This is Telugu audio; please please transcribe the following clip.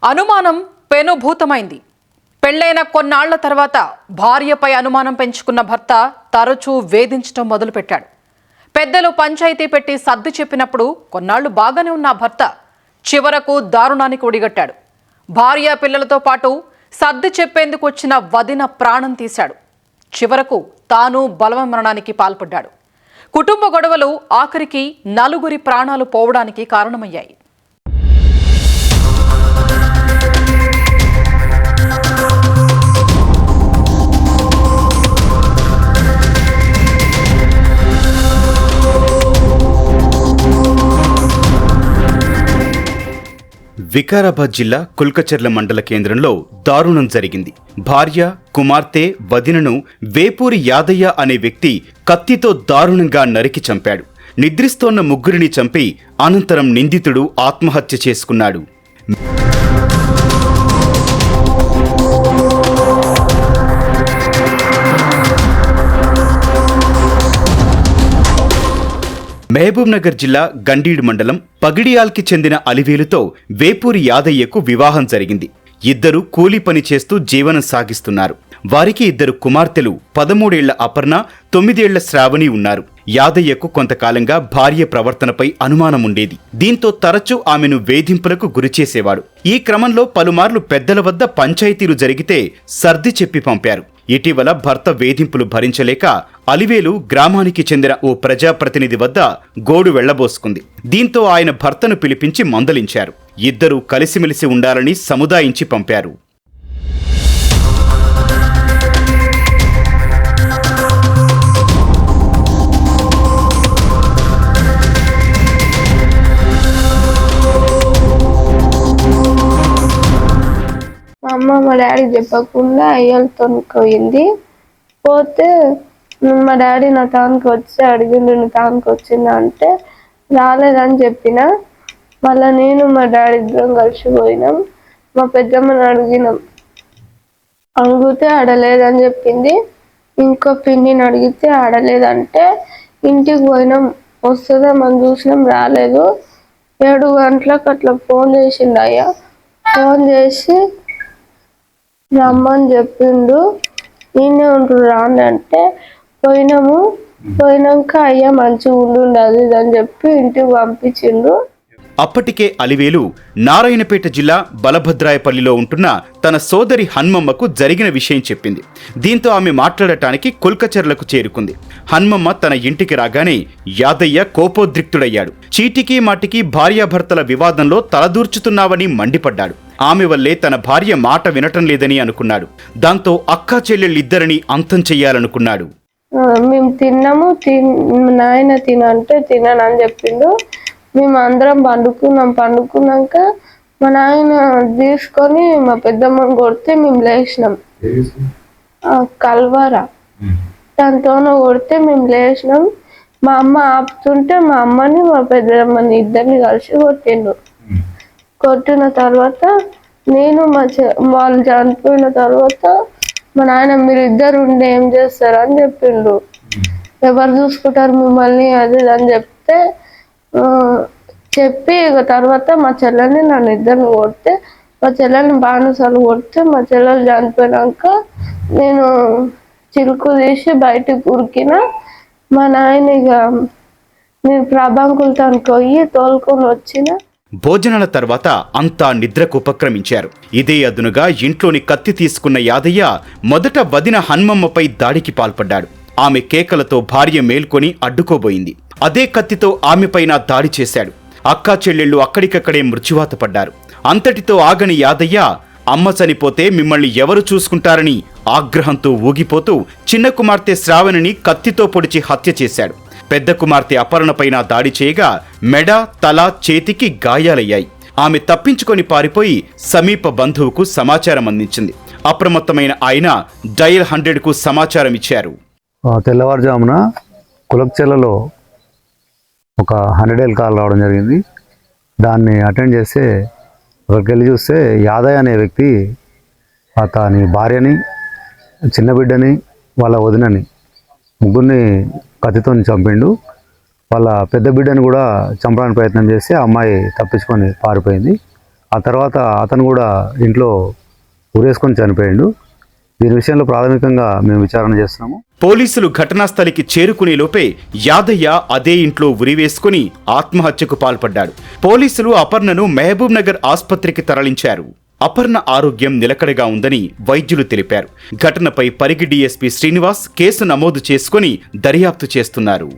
అనుమానం పెనుభూతమైంది. పెళ్లైన కొన్నాళ్ల తర్వాత భార్యపై అనుమానం పెంచుకున్న భర్త తరచూ వేధించడం మొదలుపెట్టాడు. పెద్దలు పంచాయతీ పెట్టి సర్ది చెప్పినప్పుడు కొన్నాళ్లు బాగానే ఉన్న భర్త చివరకు దారుణానికి ఒడిగట్టాడు. భార్య పిల్లలతో పాటు సర్ది చెప్పేందుకు వచ్చిన వదిన ప్రాణం తీశాడు. చివరకు తాను బలవన్మరణానికి పాల్పడ్డాడు. కుటుంబ గొడవలు ఆఖరికి నలుగురి ప్రాణాలు పోవడానికి కారణమయ్యాయి. వికారాబాద్ జిల్లా కుల్కచర్ల మండల కేంద్రంలో దారుణం జరిగింది. భార్య, కుమార్తె, వదినను వేపూరి యాదయ్య అనే వ్యక్తి కత్తితో దారుణంగా నరికి చంపాడు. నిద్రిస్తోన్న ముగ్గురిని చంపి అనంతరం నిందితుడు ఆత్మహత్య చేసుకున్నాడు. మహబూబ్ నగర్ జిల్లా గండీడ్ మండలం పగిడియాల్కి చెందిన అలివేలుతో వేపూరి యాదయ్యకు వివాహం జరిగింది. ఇద్దరు కూలీ పని చేస్తూ జీవనం సాగిస్తున్నారు. వారికి ఇద్దరు కుమార్తెలు 13 ఏళ్ల అపర్ణ, 9 ఏళ్ల శ్రావణి ఉన్నారు. యాదయ్యకు కొంతకాలంగా భార్య ప్రవర్తనపై అనుమానం ఉండేది. దీంతో తరచూ ఆమెను వేధింపులకు గురిచేసేవాడు. ఈ క్రమంలో పలుమార్లు పెద్దల వద్ద పంచాయతీలు జరిగితే సర్ది చెప్పి పంపారు. ఇటీవల భర్త వేధింపులు భరించలేక అలివేలు గ్రామానికి చెందిన ఓ ప్రజాప్రతినిధి వద్ద గోడు వెళ్లబోసుకుంది. దీంతో ఆయన భర్తను పిలిపించి మందలించారు. ఇద్దరూ కలిసిమెలిసి ఉండాలని సముదాయించి పంపారు. మా డాడీ చెప్పకుండా అయ్యలతో పోయింది. పోతే మా డాడీ నా తానికి వచ్చి అడిగిండు, నా తానికి వచ్చిందా అంటే రాలేదని చెప్పిన. మళ్ళీ నేను మా డాడీ ఇద్దరం కలిసిపోయినాం. మా పెద్దమ్మని అడిగితే ఆడలేదని చెప్పింది. ఇంకో పిన్నిని అడిగితే ఆడలేదంటే ఇంటికి పోయినాం. వస్తుందా మనం చూసినాం, రాలేదు. 7 గంటలకు అట్లా ఫోన్ చేసిండు అయ్యా. ఫోన్ చేసి రమ్మని చెప్పిండు. నేనే ఉంటాడు రాండి అంటే పోయినాము. పోయినాక అయ్యా మంచిగా ఉండుండదు అని చెప్పి ఇంటికి పంపించిండు. అప్పటికే అలివేలు నారాయణపేట జిల్లా బలభద్రాయపల్లిలో ఉంటున్న తన సోదరి హన్మమ్మకు జరిగిన విషయం చెప్పింది. దీంతో ఆమె మాట్లాడటానికి కుల్కచర్లకు చేరుకుంది. హన్మమ్మ తన ఇంటికి రాగానే యాదయ్య కోపోద్రిక్తుడయ్యాడు. చీటికి మాటికి భార్యాభర్తల వివాదంలో తలదూర్చుతున్నావని మండిపడ్డాడు. ఆమె వల్లే తన భార్య మాట వినటం లేదని అనుకున్నాడు. దాంతో అక్కా చెల్లెళ్ళిద్దరిని అంతం చెయ్యాలనుకున్నాడు. మేము తిన్నాము, నాయన తినంటే తినని చెప్పిండు. మేము అందరం పండుకున్నాక మా నాయన తీసుకొని మా పెద్దమ్మని కొడితే మేము లేచినాం. కల్వరా దాంతోనే కొడితే మేము లేచినాం. మా అమ్మ ఆపుతుంటే మా అమ్మని మా పెద్దమ్మని ఇద్దరిని కలిసి కొట్టిండు. కొట్టిన తర్వాత నేను వాళ్ళు చనిపోయిన తర్వాత మా నాయన మీరు ఇద్దరు ఉండి ఏం చేస్తారు అని చెప్పిండు. ఎవరు చూసుకుంటారు మిమ్మల్ని అది అని చెప్తే చెప్పి ఇక తర్వాత మా చెల్లెల్ని నన్ను ఇద్దరిని కొడితే మా చెల్లెల్ని బాణసాలు కొడితే మా చెల్లెలు చనిపోయినాక నేను చిలుకు తీసి బయటకు ఉరికిన. మా నాయన ఇక నేను ప్రభాంకులతో పోయి తోలుకొని వచ్చిన. భోజనాల తర్వాత అంతా నిద్రకు ఉపక్రమించారు. ఇదే అదునుగా ఇంట్లోని కత్తి తీసుకున్న యాదయ్య మొదట వదిన హన్మమ్మపై దాడికి పాల్పడ్డాడు. ఆమె కేకలతో భార్య మేల్కొని అడ్డుకోబోయింది. అదే కత్తితో ఆమెపైన దాడి చేశాడు. అక్కా చెల్లెళ్ళు అక్కడికక్కడే మృత్యువాత పడ్డారు. అంతటితో ఆగని యాదయ్య అమ్మ చనిపోతే మిమ్మల్ని ఎవరు చూసుకుంటారని ఆగ్రహంతో ఊగిపోతూ చిన్న కుమార్తె శ్రావణిని కత్తితో పొడిచి హత్య చేశాడు. పెద్ద కుమార్తె అపర్ణపైన దాడి చేయగా మెడ, తల, చేతికి గాయాలయ్యాయి. ఆమె తప్పించుకొని పారిపోయి సమీప బంధువుకు సమాచారం అందించింది. అప్రమత్తమైన ఆయన డయల్ 100కు సమాచారం ఇచ్చారు. తెల్లవారుజామున కులక్చెర్లలో ఒక 100 కాల్ రావడం జరిగింది. దాన్ని అటెండ్ చేస్తే అక్కడికి వెళ్ళి చూస్తే యాదయ్య అనే వ్యక్తి అతని భార్యని, చిన్న బిడ్డని, వాళ్ళ వదినని ముగ్గురిని కత్తితో చంపిండు. వాళ్ళ పెద్ద బిడ్డని కూడా చంపడానికి ప్రయత్నం చేసి ఆ అమ్మాయి తప్పించుకొని పారిపోయింది. ఆ తర్వాత అతను కూడా ఇంట్లో ఉరేసుకొని చనిపోయాడు. దీని విషయంలో ప్రాథమికంగా మేము విచారణ చేస్తున్నాము. పోలీసులు ఘటనా స్థలికి చేరుకునే లోపే యాదయ్య అదే ఇంట్లో ఉరివేసుకుని ఆత్మహత్యకు పాల్పడ్డాడు. పోలీసులు అపర్ణను మహబూబ్ నగర్ ఆసుపత్రికి తరలించారు. అపర్ణ ఆరోగ్యం నిలకడగా ఉందని వైద్యులు తెలిపారు. ఘటనపై పరిగి డీఎస్పీ శ్రీనివాస్ కేసు నమోదు చేసుకుని దర్యాప్తు చేస్తున్నారు.